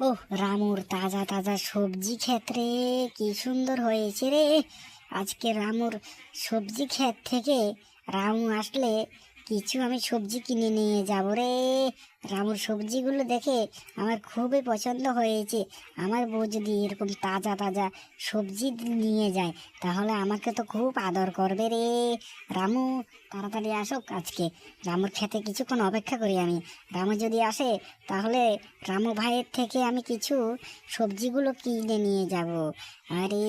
ওহ, রামুর তাজা তাজা সবজি ক্ষেত রে, কি সুন্দর হয়েছে রে। আজকে রামুর সবজি ক্ষেত থেকে রামু আসলে কিছু আমি সবজি কিনে নিয়ে যাব রে। রামুর সবজিগুলো দেখে আমার খুবই পছন্দ হয়েছে। আমার বউ যদি এরকম তাজা তাজা সবজি নিয়ে যায় তাহলে আমাকে তো খুব আদর করবে রে। রামু তাড়াতাড়ি আসুক আজকে। রামুর খেতে কিছুক্ষণ অপেক্ষা করি আমি। রামু যদি আসে তাহলে রামু ভাইয়ের থেকে আমি কিছু সবজিগুলো কিনে নিয়ে যাব। আরে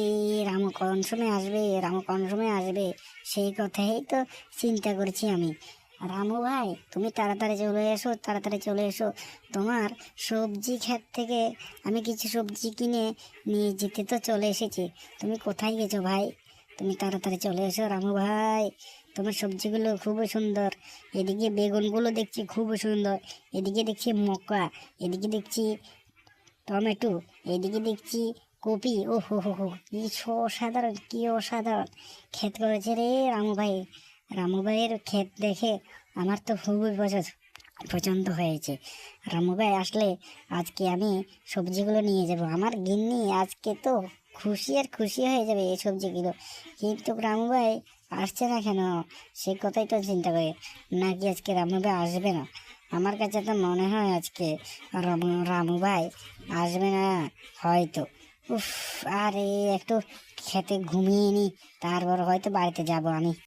রামু কোন সময় আসবে, রামু কোন সময় আসবে, সেই কথাই তো চিন্তা করছি আমি। রামু ভাই, তুমি তাড়াতাড়ি চলে এসো, তাড়াতাড়ি চলে এসো। তোমার সবজি ক্ষেত থেকে আমি কিছু সবজি কিনে নিয়ে যেতে তো চলে এসেছি। তুমি কোথায় গেছো ভাই? তুমি তাড়াতাড়ি চলে এসো রামু ভাই। তোমার সবজিগুলো খুবই সুন্দর। এদিকে বেগুনগুলো দেখছি খুব সুন্দর, এদিকে দেখছি মক্কা, এদিকে দেখছি টমেটো, এদিকে দেখছি কপি। ও হো হো হো, কি অসাধারণ, কি অসাধারণ ক্ষেত করেছে রে রামু ভাই। রামু ভাইয়ের ক্ষেত দেখে আমার তো খুবই পছন্দ হয়েছে। রামু ভাই আসলে আজকে আমি সবজিগুলো নিয়ে যাব। আমার গিন্নি আজকে তো খুশি আর খুশি হয়ে যাবে এই সবজিগুলো। কিন্তু রামু ভাই আসছে না কেন, সে কথাই তো চিন্তা করি। নাকি আজকে রামু ভাই আসবে না? আমার কাছে তো মনে হয় আজকে রামু ভাই আসবে না হয়তো। উফ, আরে একটু খেতে ঘুমিয়ে নি, তারপর হয়তো বাড়িতে যাব আমি।